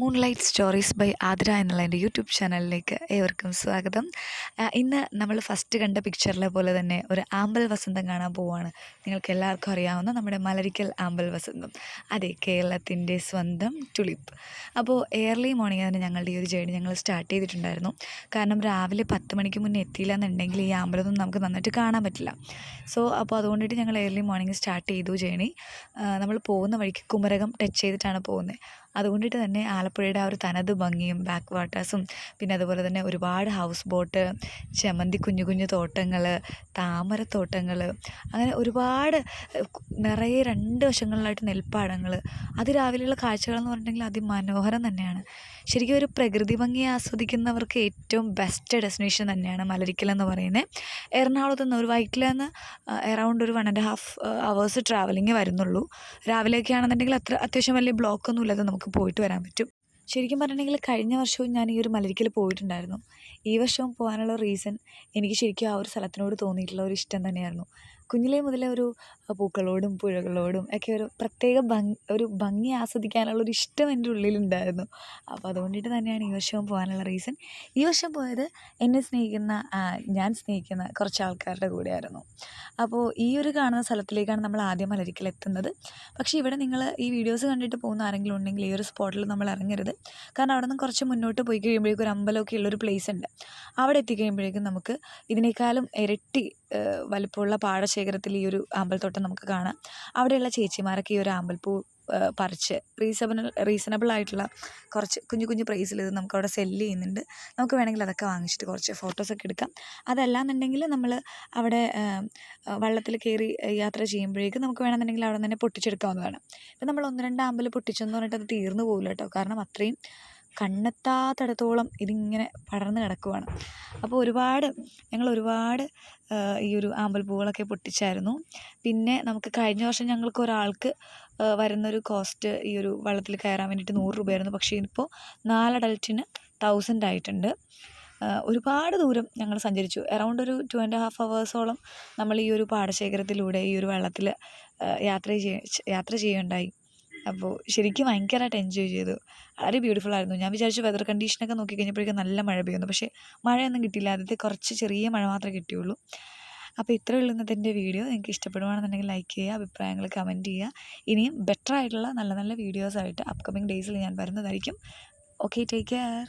Moonlight stories by Athira എന്നുള്ള എൻ്റെ YouTube ചാനലിലേക്ക് ഏവർക്കും സ്വാഗതം. ഇന്ന് നമ്മൾ ഫസ്റ്റ് കണ്ട പിക്ചറിലെ പോലെ തന്നെ ഒരു ആമ്പൽ വസന്തം കാണാൻ പോവുകയാണ്. നിങ്ങൾക്ക് എല്ലാവർക്കും അറിയാവുന്ന നമ്മുടെ മലരിക്കൽ ആമ്പൽ വസന്തം, അതെ, കേരളത്തിൻ്റെ സ്വന്തം ടുലിപ്പ്. അപ്പോൾ ഏർലി മോർണിംഗ് തന്നെ ഞങ്ങളുടെ ഈ ഒരു ജേണി ഞങ്ങൾ സ്റ്റാർട്ട് ചെയ്തിട്ടുണ്ടായിരുന്നു. കാരണം രാവിലെ 10 മണിക്ക് മുന്നേ എത്തിയില്ല എന്നുണ്ടെങ്കിൽ ഈ ആമ്പലൊന്നും നമുക്ക് നന്നായിട്ട് കാണാൻ പറ്റില്ല. അപ്പോൾ അതുകൊണ്ടിട്ട് ഞങ്ങൾ ഏർലി മോർണിംഗ് സ്റ്റാർട്ട് ചെയ്തു ജേണി. നമ്മൾ പോകുന്ന വഴിക്ക് കുമരകം ടച്ച് ചെയ്തിട്ടാണ് പോകുന്നത്. അതുകൊണ്ടിട്ട് തന്നെ ആലപ്പുഴയുടെ ആ ഒരു തനത് ഭംഗിയും ബാക്ക് വാട്ടേഴ്സും, പിന്നെ അതുപോലെ തന്നെ ഒരുപാട് ഹൗസ് ബോട്ട്, ചെമന്തി കുഞ്ഞു കുഞ്ഞു തോട്ടങ്ങൾ, താമരത്തോട്ടങ്ങൾ, അങ്ങനെ ഒരുപാട് നിറയെ രണ്ട് വശങ്ങളിലായിട്ട് നെൽപ്പാടങ്ങൾ. അതിരാവിലെയുള്ള കാഴ്ചകളെന്ന് പറഞ്ഞിട്ടുണ്ടെങ്കിൽ അതിമനോഹരം തന്നെയാണ്. ശരിക്കും ഒരു പ്രകൃതി ഭംഗി ആസ്വദിക്കുന്നവർക്ക് ഏറ്റവും ബെസ്റ്റ് ഡെസ്റ്റിനേഷൻ തന്നെയാണ് മലരിക്കൽ എന്ന് പറയുന്നത്. എറണാകുളത്ത് നിന്ന് ഒരു വൈറ്റിൽ നിന്ന് എറൗണ്ട് ഒരു 1.5 hours ട്രാവലിംഗ് വരുന്നുള്ളൂ. രാവിലെയൊക്കെ ആണെന്നുണ്ടെങ്കിൽ അത്യാവശ്യം വലിയ ബ്ലോക്കൊന്നും ഇല്ലാതെ നമുക്ക് പോയിട്ട് വരാൻ പറ്റും. ശരിക്കും പറഞ്ഞിട്ടുണ്ടെങ്കിൽ കഴിഞ്ഞ വർഷവും ഞാൻ ഈ ഒരു മലരിക്കൽ പോയിട്ടുണ്ടായിരുന്നു. ഈ വർഷവും പോകാനുള്ള റീസൺ എനിക്ക് ശരിക്കും ആ ഒരു സ്ഥലത്തിനോട് തോന്നിയിട്ടുള്ള ഒരു ഇഷ്ടം തന്നെയായിരുന്നു. കുഞ്ഞിലേ മുതലേ ഒരു പൂക്കളോടും പുഴകളോടും ഒക്കെ ഒരു ഭംഗി ആസ്വദിക്കാനുള്ളൊരു ഇഷ്ടം എൻ്റെ ഉള്ളിലുണ്ടായിരുന്നു. അപ്പോൾ അതുകൊണ്ടിട്ട് തന്നെയാണ് ഈ വർഷവും പോകാനുള്ള റീസൺ. ഈ വർഷം പോയത് ഞാൻ സ്നേഹിക്കുന്ന കുറച്ച് ആൾക്കാരുടെ കൂടെയായിരുന്നു. അപ്പോൾ ഈ ഒരു കാണുന്ന സ്ഥലത്തിലേക്കാണ് നമ്മൾ ആദ്യം മലരിക്കൽ എത്തുന്നത്. പക്ഷേ ഇവിടെ നിങ്ങൾ ഈ വീഡിയോസ് കണ്ടിട്ട് പോകുന്ന ആരെങ്കിലും ഉണ്ടെങ്കിൽ ഈ ഒരു സ്പോട്ടിൽ നമ്മൾ ഇറങ്ങരുത്. കാരണം അവിടെ നിന്ന് കുറച്ച് മുന്നോട്ട് പോയി കഴിയുമ്പോഴേക്കും ഒരു അമ്പലമൊക്കെ ഉള്ളൊരു പ്ലേസ് ഉണ്ട്. അവിടെ എത്തിക്കഴിയുമ്പോഴേക്കും നമുക്ക് ഇതിനേക്കാളും ഇരട്ടി വലിപ്പമുള്ള പാടശേഖരത്തിൽ ഈ ഒരു അമ്പലത്തോട്ടം നമുക്ക് കാണാം. അവിടെയുള്ള ചേച്ചിമാരൊക്കെ ഈ ഒരു അമ്പൽപ്പൂ പറിച്ച് റീസണബിൾ ആയിട്ടുള്ള കുറച്ച് കുഞ്ഞു കുഞ്ഞു പ്രൈസിൽ ഇത് നമുക്കവിടെ സെല്ല് ചെയ്യുന്നുണ്ട്. നമുക്ക് വേണമെങ്കിൽ അതൊക്കെ വാങ്ങിച്ചിട്ട് കുറച്ച് ഫോട്ടോസൊക്കെ എടുക്കാം. അതല്ലാന്നുണ്ടെങ്കിൽ നമ്മൾ അവിടെ വള്ളത്തിൽ കയറി യാത്ര ചെയ്യുമ്പോഴേക്കും നമുക്ക് വേണമെന്നുണ്ടെങ്കിൽ അവിടെ നിന്ന് തന്നെ പൊട്ടിച്ചെടുക്കാവുന്നതാണ്. ഇപ്പം നമ്മൾ 1-2 അമ്പൽ പൊട്ടിച്ചെന്ന് പറഞ്ഞിട്ട് അത് തീർന്നു പോകില്ല കേട്ടോ. കാരണം അത്രയും കണ്ണെത്താത്തിടത്തോളം ഇതിങ്ങനെ പടർന്ന് കിടക്കുവാണ്. അപ്പോൾ ഞങ്ങൾ ഒരുപാട് ഈ ഒരു ആമ്പൽപ്പൂവുകളൊക്കെ പൊട്ടിച്ചായിരുന്നു. പിന്നെ നമുക്ക് കഴിഞ്ഞ വർഷം ഞങ്ങൾക്ക് ഒരാൾക്ക് വരുന്നൊരു കോസ്റ്റ് ഈ ഒരു വള്ളത്തിൽ കയറാൻ വേണ്ടിയിട്ട് 100 രൂപയായിരുന്നു. പക്ഷേ ഇപ്പോൾ 4 അഡൾട്ടിന് 1000 ആയിട്ടുണ്ട്. ഒരുപാട് ദൂരം ഞങ്ങൾ സഞ്ചരിച്ചു. അറൗണ്ട് ഒരു 2.5 hours നമ്മൾ ഈ ഒരു പാടശേഖരത്തിലൂടെ ഈ ഒരു വെള്ളത്തിൽ യാത്ര ചെയ്യുകയുണ്ടായി. അപ്പോൾ ശരിക്കും ഭയങ്കരമായിട്ട് എൻജോയ് ചെയ്തു. വളരെ ബ്യൂട്ടിഫുൾ ആയിരുന്നു. ഞാൻ വിചാരിച്ചു വെതർ കണ്ടീഷനൊക്കെ നോക്കിക്കഴിഞ്ഞപ്പോഴേക്കും നല്ല മഴ പെയ്യുന്നു. പക്ഷേ മഴയൊന്നും കിട്ടിയില്ല. ആദ്യത്തെ കുറച്ച് ചെറിയ മഴ മാത്രമേ കിട്ടിയുള്ളൂ. അപ്പോൾ ഇത്രയേ ഉള്ളൂ ഇന്നത്തെ എൻ്റെ വീഡിയോ. നിങ്ങൾക്ക് ഇഷ്ടപ്പെടുകയാണെന്നുണ്ടെങ്കിൽ ലൈക്ക് ചെയ്യുക, അഭിപ്രായങ്ങൾ കമൻറ്റ് ചെയ്യുക. ഇനിയും ബെറ്റർ ആയിട്ടുള്ള നല്ല നല്ല വീഡിയോസായിട്ട് അപ്കമിങ് ഡേയ്സിൽ ഞാൻ വരുന്നതായിരിക്കും. Okay, take care.